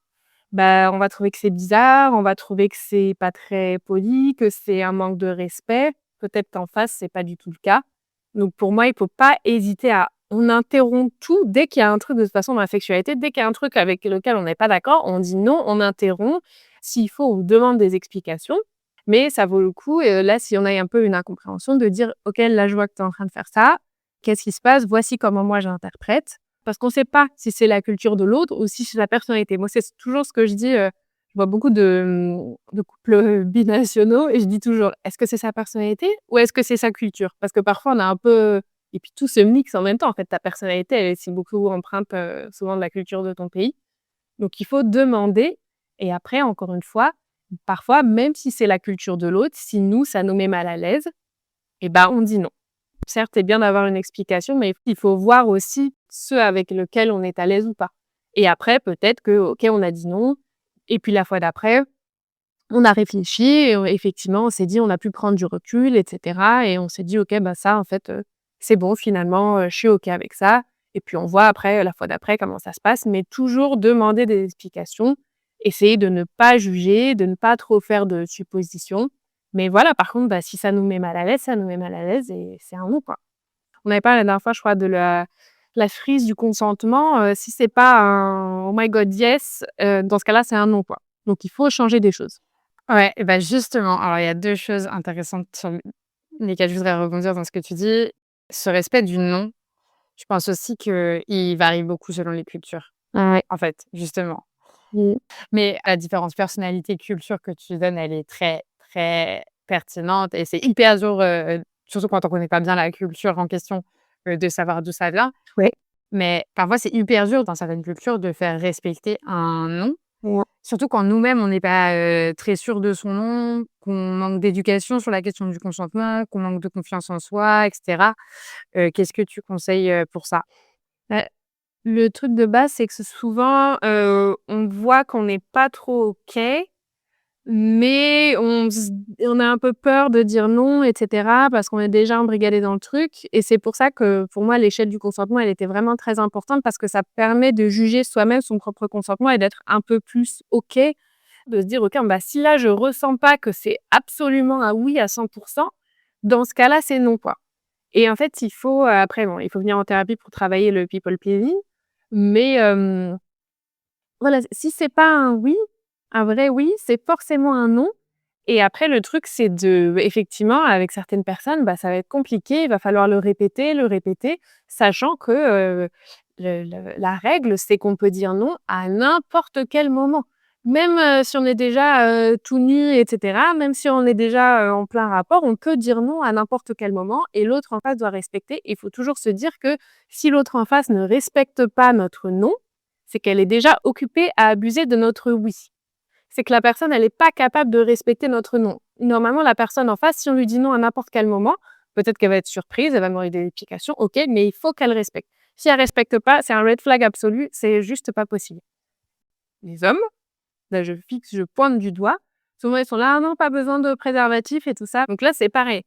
S2: bah, on va trouver que c'est bizarre, on va trouver que c'est pas très poli, que c'est un manque de respect. Peut-être qu'en face, c'est pas du tout le cas. Donc pour moi, il faut pas hésiter à on interrompt tout dès qu'il y a un truc de toute façon dans la sexualité, dès qu'il y a un truc avec lequel on n'est pas d'accord, on dit non, on interrompt. S'il faut, on demande des explications, mais ça vaut le coup, là, si on a un peu une incompréhension, de dire: «OK, là, je vois que tu es en train de faire ça. Qu'est-ce qui se passe? Voici comment moi j'interprète». Parce qu'on ne sait pas si c'est la culture de l'autre ou si c'est la personnalité. Moi, c'est toujours ce que je dis, je vois beaucoup de couples, binationaux et je dis toujours: «Est-ce que c'est sa personnalité ou est-ce que c'est sa culture?» parce que parfois on a un peu et puis tout se mixe en même temps. En fait, ta personnalité, elle est aussi beaucoup empreinte, souvent de la culture de ton pays. Donc il faut demander et après encore une fois, parfois, même si c'est la culture de l'autre, si nous, ça nous met mal à l'aise et ben, on dit non. Certes, c'est bien d'avoir une explication, mais il faut voir aussi ceux avec lesquels on est à l'aise ou pas. Et après, peut-être que, OK, on a dit non et puis la fois d'après, on a réfléchi et effectivement, on s'est dit: «On a pu prendre du recul» et cetera et on s'est dit: «OK, bah, ça, en fait, c'est bon finalement, je suis OK avec ça» et puis on voit après, la fois d'après comment ça se passe, mais toujours demander des explications, essayer de ne pas juger, de ne pas trop faire de suppositions. Mais voilà, par contre, bah, si ça nous met mal à l'aise, ça nous met mal à l'aise et c'est un non, quoi. On avait parlé la dernière fois, je crois, de la frise du consentement, si c'est pas un «Oh my God, yes», dans ce cas-là, c'est un non, quoi. Donc il faut changer des choses.
S1: Ouais et bah, justement, alors il y a 2 choses intéressantes sur lesquelles je voudrais rebondir dans ce que tu dis. Ce respect du «non», je pense aussi qu'il varie beaucoup selon les cultures,
S2: Ouais.
S1: en fait, justement.
S2: Mmh.
S1: Mais la différence personnalité-culture que tu donnes, elle est très, très pertinente et c'est hyper dur, surtout quand on connaît pas bien la culture en question, de savoir d'où ça vient.
S2: Ouais.
S1: Mais parfois, c'est hyper dur dans certaines cultures de faire respecter un «non».
S2: Ouais.
S1: Surtout quand nous-mêmes, on n'est pas, très sûr de son nom, qu'on manque d'éducation sur la question du consentement, qu'on manque de confiance en soi et cetera. Qu'est-ce que tu conseilles, pour ça?
S2: Bah, le truc de base, c'est que souvent, on voit qu'on n'est pas trop OK, mais on a un peu peur de dire non et cetera parce qu'on est déjà embrigadé dans le truc et c'est pour ça que, pour moi, l'échelle du consentement, elle était vraiment très importante parce que ça permet de juger soi-même son propre consentement et d'être un peu plus OK, de se dire: «OK, bah, si là, je ressens pas que c'est absolument un oui à 100, dans ce cas-là, c'est non, quoi». Et en fait, il faut, après bon, il faut venir en thérapie pour travailler le people pleasing, mais voilà, si c'est pas un oui, un vrai oui, c'est forcément un non et après le truc, c'est effectivement, avec certaines personnes, bah, ça va être compliqué, il va falloir le répéter, sachant que, la règle, c'est qu'on peut dire non à n'importe quel moment. Même, si on est déjà, tout nu et cetera, même si on est déjà, en plein rapport, on peut dire non à n'importe quel moment et l'autre en face doit respecter. Il faut toujours se dire que si l'autre en face ne respecte pas notre non, c'est qu'elle est déjà occupée à abuser de notre oui. C'est que la personne, elle est pas capable de respecter notre non. Normalement, la personne en face, si on lui dit non à n'importe quel moment, peut-être qu'elle va être surprise, elle va demander des explications, OK, mais il faut qu'elle respecte. Si elle respecte pas, c'est un red flag absolu, c'est juste pas possible. Les hommes, là, je pointe du doigt, souvent ils sont là: «Ah non, pas besoin de préservatif et tout ça». Donc là, c'est pareil.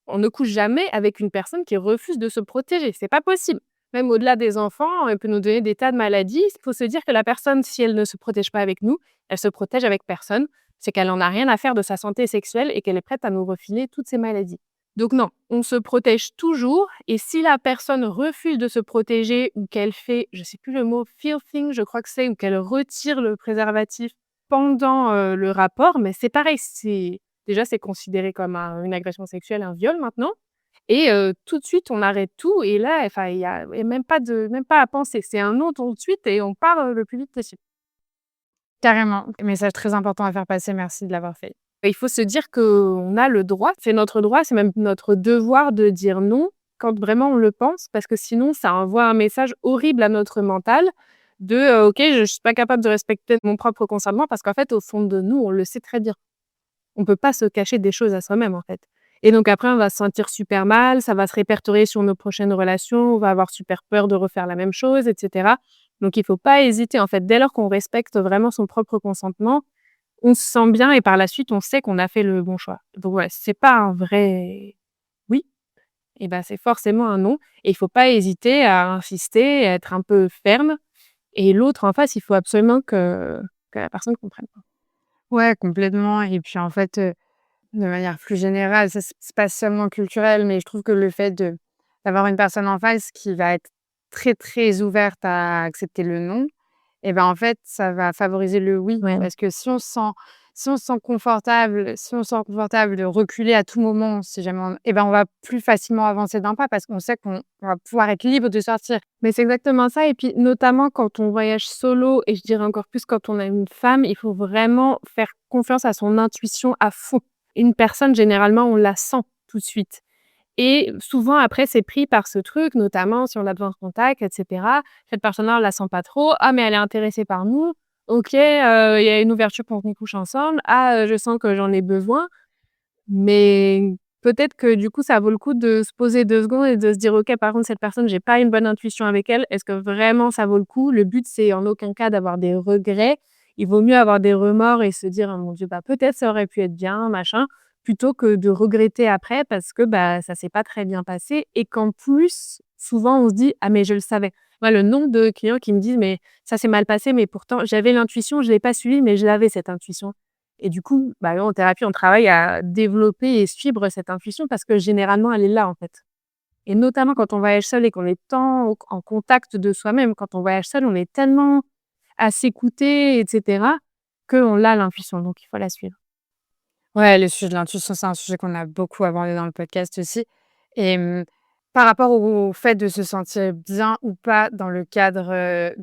S2: On ne couche jamais avec une personne qui refuse de se protéger, c'est pas possible. Même au-delà des enfants, elle peut nous donner des tas de maladies. Il faut se dire que la personne, si elle ne se protège pas avec nous, elle se protège avec personne. C'est qu'elle en a rien à faire de sa santé sexuelle et qu'elle est prête à nous refiler toutes ces maladies. Donc non, on se protège toujours et si la personne refuse de se protéger ou qu'elle fait, je sais plus le mot, filthing, je crois que c'est, ou qu'elle retire le préservatif pendant, le rapport, mais c'est pareil, c'est considéré comme une agression sexuelle, un viol maintenant et tout de suite on arrête tout et là, enfin il y a même pas à penser. C'est un non tout de suite et on part, le plus vite possible.
S1: Carrément. Message très important à faire passer, merci de l'avoir fait.
S2: Et il faut se dire qu'on a le droit, c'est notre droit, c'est même notre devoir de dire non quand vraiment on le pense, parce que sinon ça envoie un message horrible à notre mental de, «OK, je suis pas capable de respecter mon propre consentement», parce qu'en fait, au fond de nous, on le sait très bien. On peut pas se cacher des choses à soi-même, en fait. Et donc après, on va se sentir super mal, ça va se répertorier sur nos prochaines relations, on va avoir super peur de refaire la même chose et cetera. Donc il faut pas hésiter, en fait, dès lors qu'on respecte vraiment son propre consentement, on se sent bien et par la suite, on sait qu'on a fait le bon choix. Donc ouais, si c'est pas un vrai oui et ben, c'est forcément un non et il faut pas hésiter à insister, à être un peu ferme et l'autre en face, il faut absolument que la personne comprenne.
S1: Ouais, complètement et puis, en fait, de manière plus générale, ça c'est pas seulement culturel, mais je trouve que le fait d'avoir une personne en face qui va être très, très ouverte à accepter le non et ben, en fait, ça va favoriser le oui.
S2: Ouais.
S1: Parce que si on se sent confortable de reculer à tout moment, si jamais on va plus facilement avancer d'un pas parce qu'on sait qu'on va pouvoir être libre de sortir.
S2: Mais c'est exactement ça et puis notamment quand on voyage solo et je dirais encore plus quand on a une femme, il faut vraiment faire confiance à son intuition à fond. Une personne, généralement, on la sent tout de suite et souvent après c'est pris par ce truc, notamment si on a besoin de contact et cetera. Cette personne-là, on la sent pas trop. «Ah mais elle est intéressée par nous. OK, il y a une ouverture pour qu'on couche ensemble. Ah, je sens que j'en ai besoin». Mais peut-être que du coup, ça vaut le coup de se poser 2 secondes et de se dire: «OK, par contre, cette personne, j'ai pas une bonne intuition avec elle. Est-ce que vraiment ça vaut le coup?» Le but, c'est en aucun cas d'avoir des regrets. Il vaut mieux avoir des remords et se dire: «Oh mon Dieu, bah, peut-être ça aurait pu être bien, machin», plutôt que de regretter après parce que, bah, ça s'est pas très bien passé et qu'en plus, souvent, on se dit: «Ah mais je le savais». Moi, le nombre de clients qui me disent: «Mais ça s'est mal passé, mais pourtant j'avais l'intuition, je l'ai pas suivie, mais je l'avais cette intuition». Et du coup, bah, en thérapie, on travaille à développer et suivre cette intuition parce que généralement, elle est là, en fait. Et notamment quand on voyage seul et qu'on est tant en contact de soi-même, quand on voyage seul, on est tellement à s'écouter et cetera, qu'on a l'intuition, donc il faut la suivre.
S1: Ouais, le sujet de l'intuition, c'est un sujet qu'on a beaucoup abordé dans le podcast aussi et par rapport au fait de se sentir bien ou pas dans le cadre,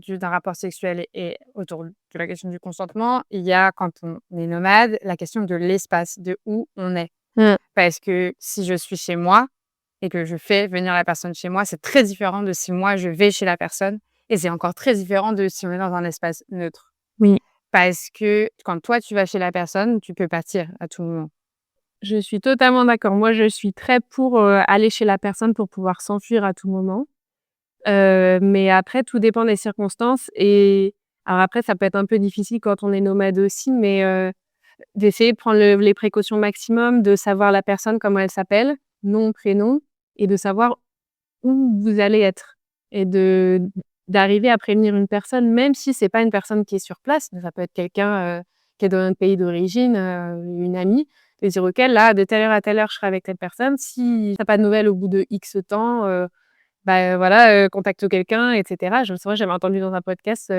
S1: d'un rapport sexuel et autour de la question du consentement, il y a, quand on est nomade, la question de l'espace, de où on est.
S2: Mmh.
S1: Parce que si je suis chez moi et que je fais venir la personne chez moi, c'est très différent de si moi je vais chez la personne et c'est encore très différent de si on est dans un espace neutre.
S2: Oui,
S1: Parce que quand toi tu vas chez la personne, tu peux partir à tout moment.
S2: je suis totalement d'accord. Moi, je suis très pour, aller chez la personne pour pouvoir s'enfuir à tout moment. Mais après, tout dépend des circonstances et alors après, ça peut être un peu difficile quand on est nomade aussi, mais d'essayer de prendre les précautions maximum, de savoir la personne, comment elle s'appelle, nom, prénom et de savoir où vous allez être et d'arriver à prévenir une personne, même si c'est pas une personne qui est sur place, mais ça peut être quelqu'un, qui est dans un pays d'origine, une amie, de dire: «OK, là, de telle heure à telle heure, je serai avec telle personne. Si tu as pas de nouvelles au bout de X temps, bah, voilà, contacte quelqu'un» et cetera. C'est vrai, j'avais entendu dans un podcast,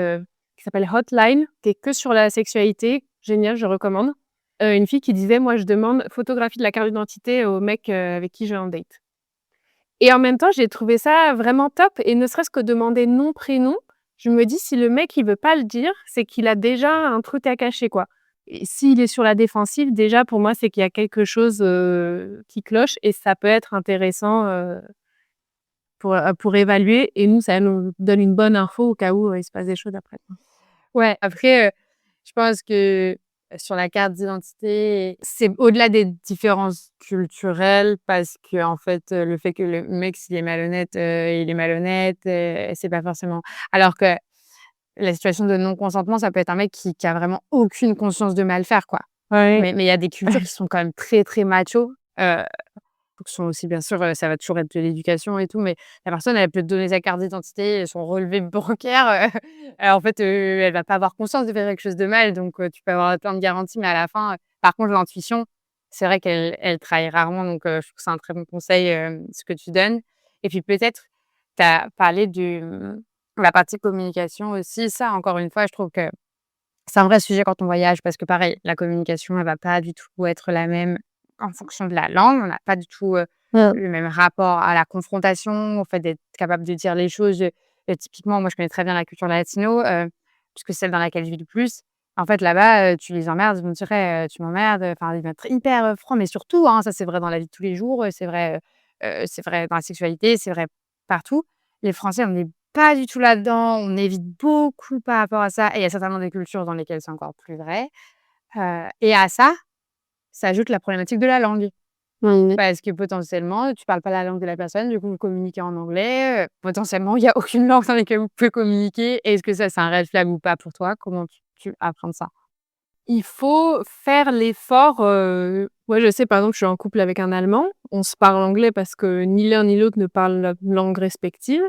S2: qui s'appelle Hotline, qui est que sur la sexualité. Génial, je recommande. Une fille qui disait: «Moi, je demande photographie de la carte d'identité au mec, avec qui je vais en date». Et en même temps, j'ai trouvé ça vraiment top et ne serait-ce que demander nom, prénom, je me dis: «Si le mec, il veut pas le dire, c'est qu'il a déjà un truc à cacher, quoi». Et s'il est sur la défensive, déjà, pour moi, c'est qu'il y a quelque chose, qui cloche et ça peut être intéressant, pour évaluer et nous, ça nous donne une bonne info au cas où, il se passe des choses après, quoi.
S1: Ouais, après, je pense que sur la carte d'identité, c'est au-delà des différences culturelles parce qu'en fait, le fait que le mec s'il est malhonnête, il est malhonnête, c'est pas forcément alors que la situation de non-consentement, ça peut être un mec qui a vraiment aucune conscience de mal faire, quoi.
S2: Ouais.
S1: Mais il y a des cultures qui sont quand même très, très macho, heu
S2: fonction aussi, bien sûr, ça va toujours être de l'éducation et tout, mais la personne, elle peut te donner sa carte d'identité et son relevé bancaire, en fait, elle va pas avoir conscience de faire quelque chose de mal, donc tu peux avoir plein de garanties, mais à la fin, par contre, l'intuition, c'est vrai qu'elle trahit rarement, donc je trouve que c'est un très bon conseil, ce que tu donnes. Et puis peut-être, tu as parlé la partie communication aussi. Ça, encore une fois, je trouve que c'est un vrai sujet quand on voyage parce que pareil, la communication, elle va pas du tout être la même en fonction de la langue. On n'a pas du tout,
S1: Mmh.
S2: le même rapport à la confrontation, au fait d'être capable de dire les choses. Typiquement, moi, je connais très bien la culture latino, puisque c'est celle dans laquelle je vis le plus. En fait, là-bas, tu les emmerdes, ils vont te dire: «Tu m'emmerdes», enfin, ils vont être hyper, francs, mais surtout, hein, ça, c'est vrai dans la vie de tous les jours, c'est vrai dans la sexualité, c'est vrai partout. Les Français, on n'est pas du tout là-dedans, on évite beaucoup par rapport à ça et il y a certainement des cultures dans lesquelles c'est encore plus vrai, et à ça, s'ajoute la problématique de la langue.
S1: Oui.
S2: Parce que potentiellement, tu parles pas la langue de la personne, du coup, vous communiquez en anglais, potentiellement, il y a aucune langue dans laquelle vous pouvez communiquer. Est-ce que ça, c'est un red flag ou pas pour toi? Comment tu apprends ça?
S1: Il faut faire l'effort, moi, je sais, par exemple, je suis en couple avec un Allemand. On se parle anglais parce que ni l'un ni l'autre ne parle la langue respective.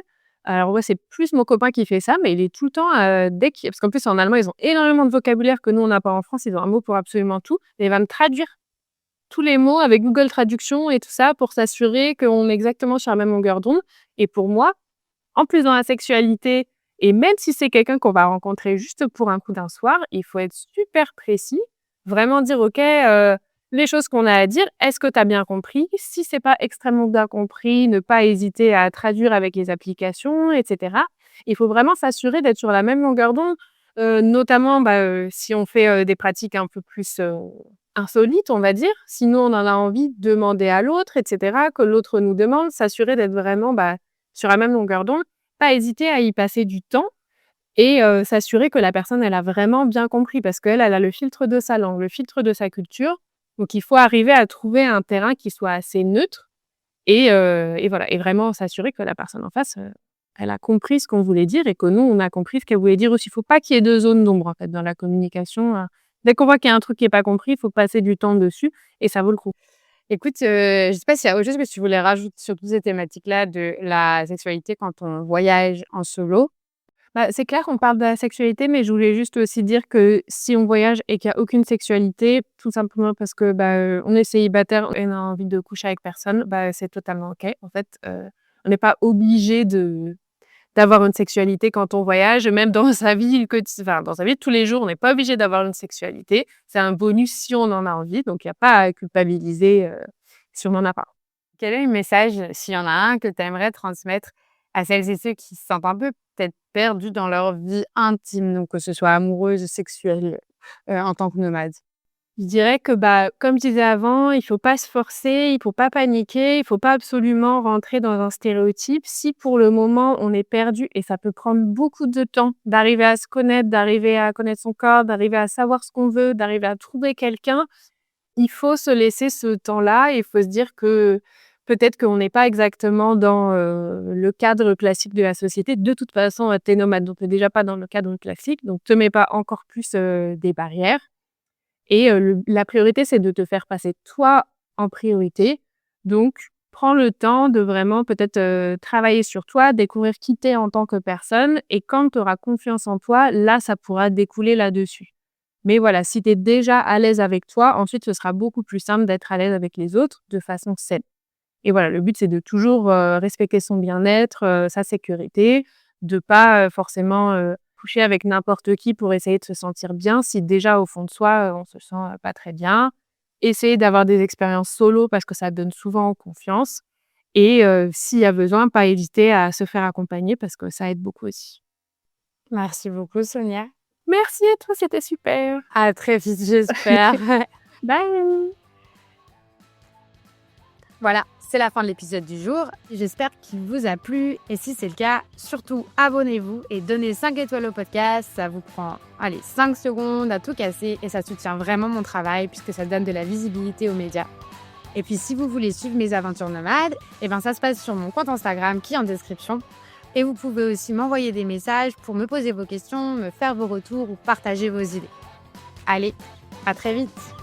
S1: Alors ouais, c'est plus mon copain qui fait ça, mais il est tout le temps, dès qu'il parce qu'en plus, en allemand, ils ont énormément de vocabulaire que nous, on n'a pas en France. Ils ont un mot pour absolument tout et il va me traduire tous les mots avec Google Traduction et tout ça pour s'assurer qu'on est exactement sur la même longueur d'onde et pour moi, en plus, dans la sexualité et même si c'est quelqu'un qu'on va rencontrer juste pour un coup d'un soir, il faut être super précis, vraiment dire: «OK, les choses qu'on a à dire, est-ce que tu as bien compris?» Si c'est pas extrêmement bien compris, ne pas hésiter à traduire avec les applications et cetera. Il faut vraiment s'assurer d'être sur la même longueur d'onde, notamment, si on fait, des pratiques un peu plus, insolites, on va dire. Sinon, on en a envie, demander à l'autre et cetera, que l'autre nous demande, s'assurer d'être vraiment, sur la même longueur d'onde, pas hésiter à y passer du temps et s'assurer que la personne, elle a vraiment bien compris parce qu'elle, elle a le filtre de sa langue, le filtre de sa culture. Donc il faut arriver à trouver un terrain qui soit assez neutre et voilà et vraiment s'assurer que la personne en face, elle a compris ce qu'on voulait dire et que nous, on a compris ce qu'elle voulait dire aussi. Il faut pas qu'il y ait de zone d'ombre, en fait, dans la communication, dès qu'on voit qu'il y a un truc qui est pas compris, il faut passer du temps dessus et ça vaut le coup.
S2: Écoute, je sais pas s'il y a autre chose que tu voulais rajouter sur toutes ces thématiques-là de la sexualité quand on voyage en solo?
S1: C'est clair, on parle de la sexualité, mais je voulais juste aussi dire que si on voyage et qu'il y a aucune sexualité, tout simplement parce que, on est célibataire et on a envie de coucher avec personne, c'est totalement OK. En fait, on n'est pas obligé d'avoir une sexualité quand on voyage, même dans sa vie dans sa vie de tous les jours, on n'est pas obligé d'avoir une sexualité. C'est un bonus si on en a envie, donc il y a pas à culpabiliser, si on n'en a pas.
S2: Quel est le message, s'il y en a un, que tu aimerais transmettre à celles et ceux qui se sentent un peu peut-être perdus dans leur vie intime, donc que ce soit amoureuse, sexuelle, en tant que nomade?
S1: Je dirais que, comme je disais avant, il faut pas se forcer, il faut pas paniquer, il faut pas absolument rentrer dans un stéréotype. Si pour le moment on est perdu et ça peut prendre beaucoup de temps d'arriver à se connaître, d'arriver à connaître son corps, d'arriver à savoir ce qu'on veut, d'arriver à trouver quelqu'un, il faut se laisser ce temps-là et il faut se dire que peut-être qu'on n'est pas exactement dans, le cadre classique de la société. De toute façon, tu es nomade, donc tu es déjà pas dans le cadre classique, donc te mets pas encore plus, des barrières. Et le la priorité, c'est de te faire passer toi en priorité. Donc prends le temps de vraiment peut-être, travailler sur toi, découvrir qui tu es en tant que personne et quand tu auras confiance en toi, là, ça pourra découler là-dessus. Mais voilà, si tu es déjà à l'aise avec toi, ensuite, ce sera beaucoup plus simple d'être à l'aise avec les autres de façon saine. Et voilà, le but, c'est de toujours, respecter son bien-être, sa sécurité, de pas, forcément, coucher avec n'importe qui pour essayer de se sentir bien si déjà au fond de soi, on se sent, pas très bien. Essayer d'avoir des expériences solo parce que ça donne souvent confiance et s'il y a besoin, pas hésiter à se faire accompagner parce que ça aide beaucoup aussi.
S2: Merci beaucoup, Sonia.
S1: Merci à toi, c'était super.
S2: À très vite, j'espère.
S1: Bye.
S2: Voilà, c'est la fin de l'épisode du jour. J'espère qu'il vous a plu et si c'est le cas, surtout abonnez-vous et donnez 5 étoiles au podcast. Ça vous prend, 5 secondes à tout casser et ça soutient vraiment mon travail puisque ça donne de la visibilité aux médias. Et puis si vous voulez suivre mes aventures nomades, ça se passe sur mon compte Instagram qui est en description. Et vous pouvez aussi m'envoyer des messages pour me poser vos questions, me faire vos retours ou partager vos idées. Allez, à très vite!